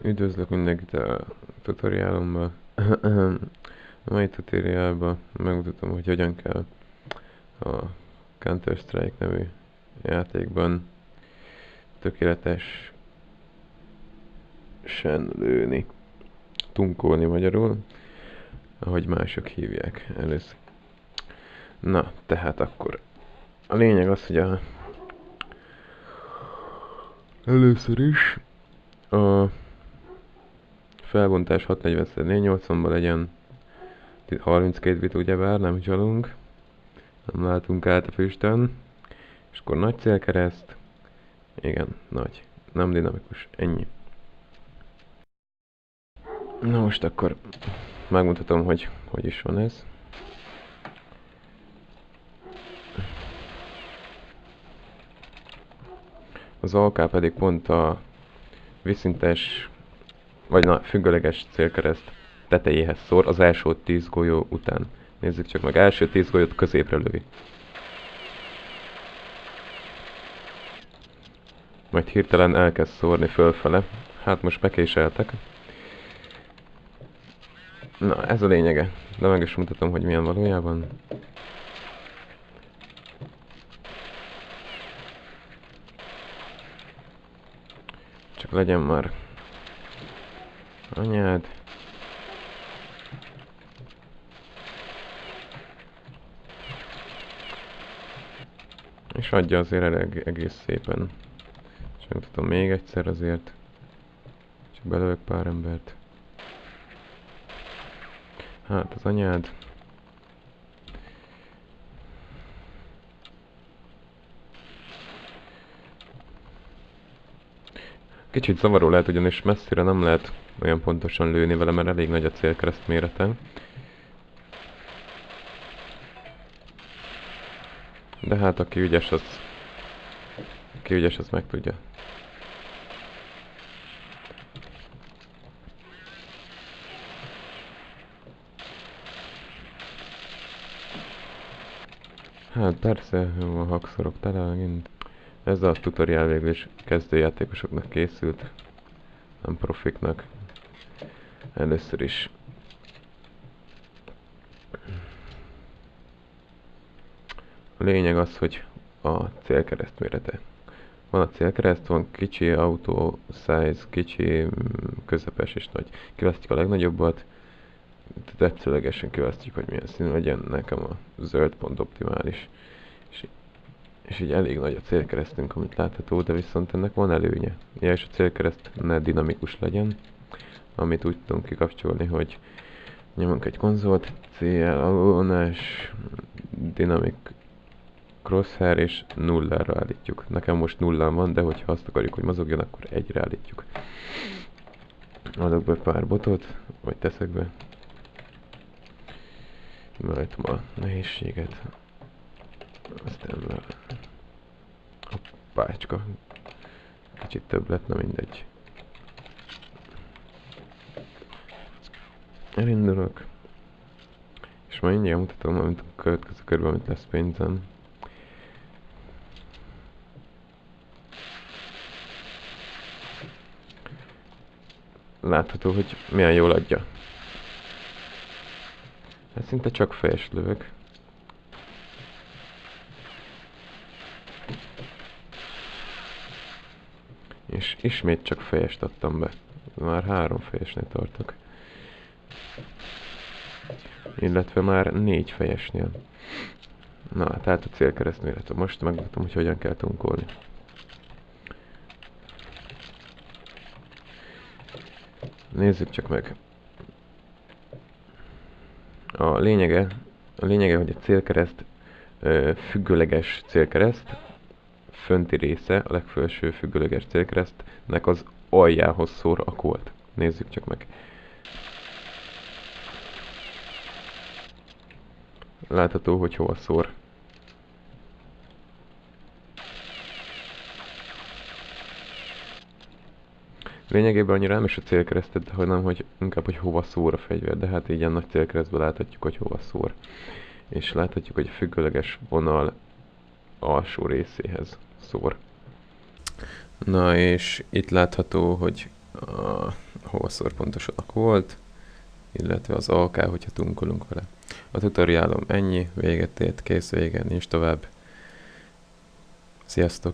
Üdvözlök mindenkit a tutoriálomba. A mai tutoriálban megmutatom, hogy hogyan kell a Counter-Strike nevű játékban tökéletesen lőni, tunkolni magyarul, ahogy mások hívják először. Na, tehát akkor a lényeg az, hogy először is a felbontás 640x480-ban legyen 32 bit, ugyebár nem csalunk, nem látunk át a füstön, és akkor nagy célkereszt, igen, nagy, nem dinamikus, ennyi. Na most akkor megmutatom, hogy is van ez. Az AK pedig pont a vízszintes, vagy na, függőleges célkereszt tetejéhez szor az első 10 golyó után. Nézzük csak meg, első 10 golyót középre lövi. Majd hirtelen elkezd szórni fölfele. Hát most bekéseltek. Na, ez a lényege. De meg is mutatom, hogy milyen valójában. Csak legyen már anyád. És adja azért egész szépen. És megmutatom még egyszer azért. Csak belövök pár embert. Hát az anyád. Kicsit zavaró lehet, ugyanis messzire nem lehet olyan pontosan lőni vele, mert elég nagy a célkereszt mérete. De hát aki ügyes, az meg tudja. Hát persze, jó, a hakszorok tele megint. Ez a tutoriál végül is kezdőjátékosoknak készült, nem profiknak. Először is a lényeg az, hogy a célkereszt mérete. Van a célkereszt, van kicsi, auto size, kicsi, közepes és nagy. Kiválasztjuk a legnagyobbat, tetszőlegesen kiválasztjuk, hogy milyen színű legyen. Nekem a zöld pont optimális. És így elég nagy a célkeresztünk, amit látható, de viszont ennek van előnye. Ja, és a célkereszt ne dinamikus legyen, amit úgy tudunk kikapcsolni, hogy nyomunk egy konzolt, CL alulvonás, dynamic crosshair és nullára állítjuk. Nekem most nullán van, de hogyha azt akarjuk, hogy mozogjon, akkor egyre állítjuk. Adok be pár botot, vagy teszek be. Megállítom a nehézséget. Aztán hoppácska. Kicsit több lett, na mindegy. Elindulok. És majd mindjárt mutatom, amit a következő körben, amit lesz pénzem. Látható, hogy milyen jól adja. Hát szinte csak fejes lövök. És ismét csak fejest adtam be. Már 3 fejesnél tartok. Illetve már 4 fejesnél. Na, tehát a célkereszt mérete. Most megmutatom, hogy hogyan kell tunkolni. Nézzük csak meg. A lényege, hogy a célkereszt függőleges célkereszt, fönti része, a legfelső függőleges célkeresztnek az aljához szór a kolt. Nézzük csak meg. Látható, hogy hova szór. Lényegében annyira nem is a célkeresztet, hanem hogy inkább, hogy hova szór a fegyver, de hát így ilyen nagy célkeresztben láthatjuk, hogy hova szór. És láthatjuk, hogy a függőleges vonal alsó részéhez szór. Na és itt látható, hogy hova szor pontosan a Colt, illetve az AK, hogyha tunkolunk vele. A tutoriálom ennyi, véget ért, kész, vége, nincs tovább. Sziasztok!